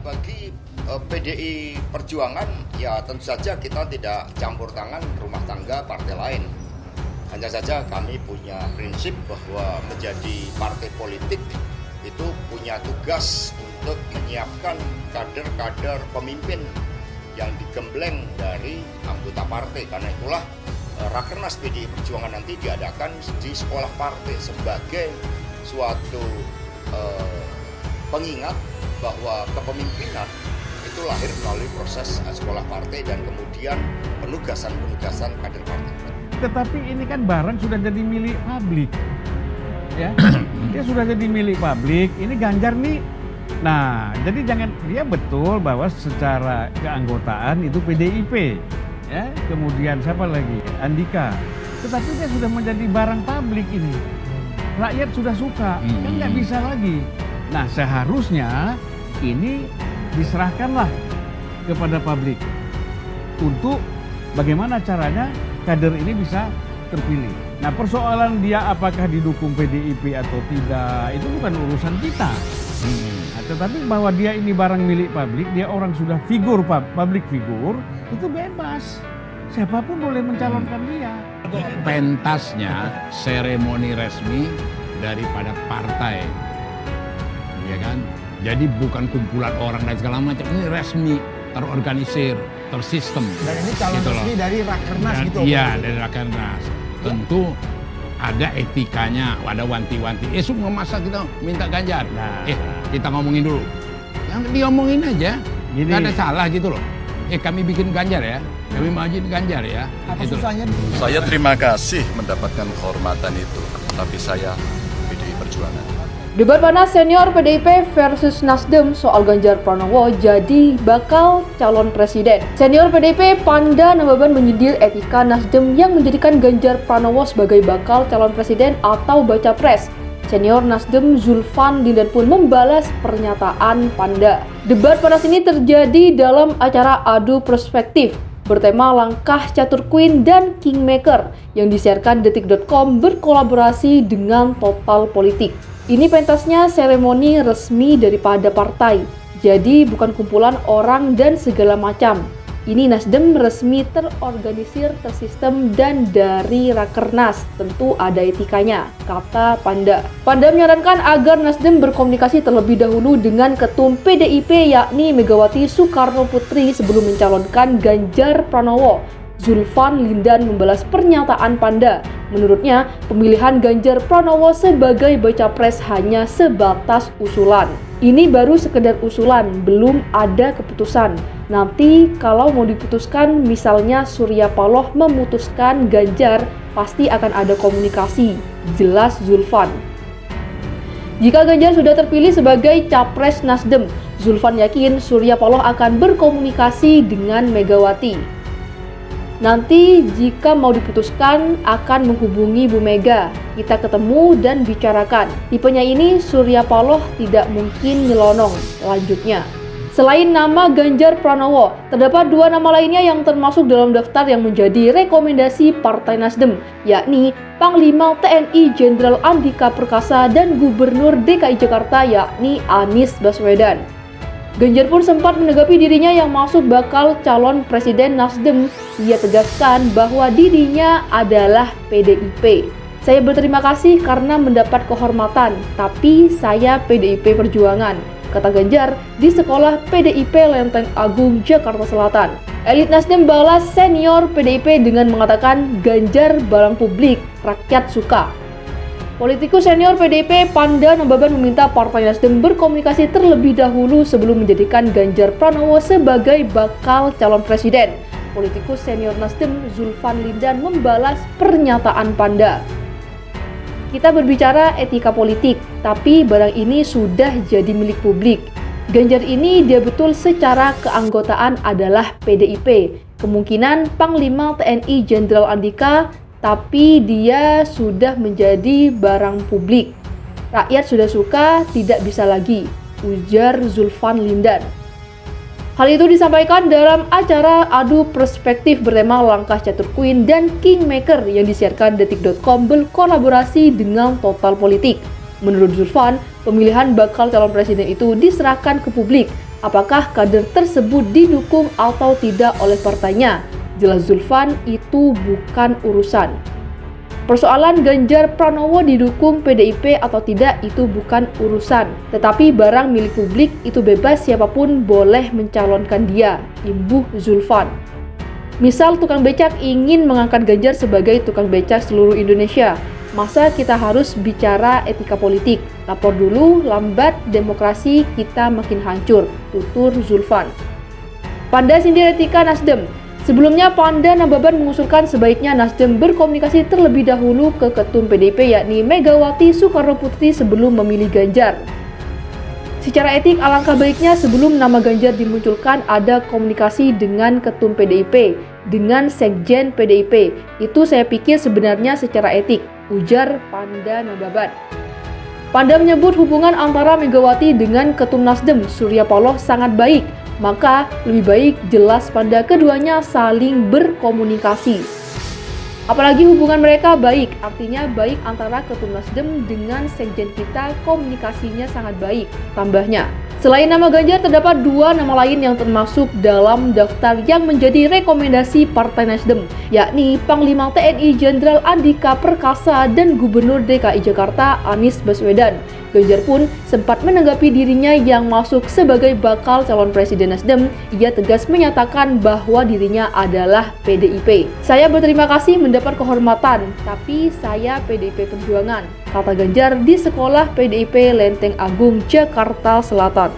bagi PDI Perjuangan, ya tentu saja kita tidak campur tangan rumah tangga partai lain. Hanya saja kami punya prinsip bahwa menjadi partai politik itu punya tugas untuk menyiapkan kader-kader pemimpin yang digembleng dari anggota partai. Karena itulah Rakernas PDI Perjuangan nanti diadakan di sekolah partai sebagai suatu pengingat bahwa kepemimpinan itu lahir melalui proses sekolah partai dan kemudian penugasan kader partai. Tetapi ini kan barang sudah jadi milik publik, ya. Dia sudah jadi milik publik. Ini Ganjar nih. Nah, jadi jangan, dia betul bahwa secara keanggotaan itu PDIP, ya. Kemudian siapa lagi? Andika. Tetapi dia sudah menjadi barang publik ini. Rakyat sudah suka, kan nggak bisa lagi. Nah, seharusnya ini diserahkanlah kepada publik untuk bagaimana caranya kader ini bisa terpilih. Nah, persoalan dia apakah didukung PDIP atau tidak, itu bukan urusan kita. Nah, tetapi bahwa dia ini barang milik publik, dia orang sudah figur, public figur, itu bebas. Siapapun boleh mencalonkan dia. Pentasnya seremoni resmi daripada partai, ya kan? Jadi bukan kumpulan orang dan segala macam, ini resmi, terorganisir, tersistem. Dan ini calon gitu resmi dari Rakernas gitu. Iya, dari Rakernas. Tentu ada etikanya, ada wanti-wanti. Semua masa kita minta Ganjar. Nah. Kita ngomongin dulu. Yang diomongin aja, Gini. nggak ada salah gitu loh. Kami bikin Ganjar ya, kami majuin Ganjar ya. Apa gitu. susahnya? Saya terima kasih mendapatkan kehormatan itu, tapi saya PDI Perjuangan. Debat panas senior PDIP versus Nasdem soal Ganjar Pranowo jadi bakal calon presiden. Senior PDIP Panda Nababan menyindir etika Nasdem yang menjadikan Ganjar Pranowo sebagai bakal calon presiden atau baca pres. Senior Nasdem Zulfan Lindan pun membalas pernyataan Panda. Debat panas ini terjadi dalam acara Adu Perspektif bertema Langkah Catur Queen dan Kingmaker yang disiarkan detik.com berkolaborasi dengan Total Politik. Ini pentasnya seremoni resmi daripada partai, jadi bukan kumpulan orang dan segala macam. Ini Nasdem resmi terorganisir, tersistem, dan dari Rakernas tentu ada etikanya, kata Panda. Panda menyarankan agar Nasdem berkomunikasi terlebih dahulu dengan Ketum PDIP yakni Megawati Soekarno Putri sebelum mencalonkan Ganjar Pranowo. Zulfan Lindan membalas pernyataan Panda. Menurutnya, pemilihan Ganjar Pranowo sebagai baca pres hanya sebatas usulan. Ini baru sekedar usulan, belum ada keputusan. Nanti kalau mau diputuskan, misalnya Surya Paloh memutuskan Ganjar, pasti akan ada komunikasi, jelas Zulfan. Jika Ganjar sudah terpilih sebagai capres Nasdem, Zulfan yakin Surya Paloh akan berkomunikasi dengan Megawati. Nanti jika mau diputuskan akan menghubungi Bu Mega. Kita ketemu dan bicarakan. Tipenya ini Surya Paloh tidak mungkin nyelonong. Lanjutnya. Selain nama Ganjar Pranowo, terdapat dua nama lainnya yang termasuk dalam daftar yang menjadi rekomendasi Partai Nasdem, yakni Panglima TNI Jenderal Andika Perkasa dan Gubernur DKI Jakarta yakni Anies Baswedan. Ganjar pun sempat menanggapi dirinya yang masuk bakal calon presiden Nasdem. Ia tegaskan bahwa dirinya adalah PDIP. Saya berterima kasih karena mendapat kehormatan, tapi saya PDIP Perjuangan, kata Ganjar di sekolah PDIP Lenteng Agung, Jakarta Selatan. Elit Nasdem balas senior PDIP dengan mengatakan Ganjar barang publik, rakyat suka. Politikus senior PDIP Panda Nababan meminta Partai Nasdem berkomunikasi terlebih dahulu sebelum menjadikan Ganjar Pranowo sebagai bakal calon presiden. Politikus senior Nasdem Zulfan Lindan membalas pernyataan Panda. Kita berbicara etika politik, tapi barang ini sudah jadi milik publik. Ganjar ini dia betul secara keanggotaan adalah PDIP. Kemungkinan Panglima TNI Jenderal Andika, tapi dia sudah menjadi barang publik. Rakyat sudah suka, tidak bisa lagi, ujar Zulfan Lindan. Hal itu disampaikan dalam acara Adu Perspektif bertema Langkah Catur Queen dan Kingmaker yang disiarkan detik.com berkolaborasi dengan Total Politik. Menurut Zulfan, pemilihan bakal calon presiden itu diserahkan ke publik. apakah kader tersebut didukung atau tidak oleh partainya. Jelas Zulfan, itu bukan urusan. Persoalan Ganjar Pranowo didukung PDIP atau tidak itu bukan urusan. Tetapi barang milik publik itu bebas, siapapun boleh mencalonkan dia, imbuh Zulfan. Misal tukang becak ingin mengangkat Ganjar sebagai tukang becak seluruh Indonesia. Masa kita harus bicara etika politik? Lapor dulu, lambat demokrasi kita makin hancur, tutur Zulfan. Panda sindir etika Nasdem. Sebelumnya, Panda Nababan mengusulkan sebaiknya Nasdem berkomunikasi terlebih dahulu ke Ketum PDIP yakni Megawati Soekarnoputri sebelum memilih Ganjar. Secara etik, alangkah baiknya sebelum nama Ganjar dimunculkan ada komunikasi dengan Ketum PDIP, dengan Sekjen PDIP. Itu saya pikir sebenarnya secara etik, ujar Panda Nababan. Panda menyebut hubungan antara Megawati dengan Ketum Nasdem, Surya Paloh, sangat baik. Maka lebih baik jelas Panda keduanya saling berkomunikasi. Apalagi hubungan mereka baik, artinya baik antara Ketum Nasdem dengan Sekjen kita, komunikasinya sangat baik, tambahnya. Selain nama Ganjar, terdapat 2 nama lain yang termasuk dalam daftar yang menjadi rekomendasi Partai Nasdem, yakni Panglima TNI Jenderal Andika Perkasa dan Gubernur DKI Jakarta Anies Baswedan. Ganjar pun sempat menanggapi dirinya yang masuk sebagai bakal calon presiden Nasdem. Ia tegas menyatakan bahwa dirinya adalah PDIP. Saya berterima kasih mendapat kehormatan, tapi saya PDIP Perjuangan, kata Ganjar di sekolah PDIP Lenteng Agung, Jakarta Selatan.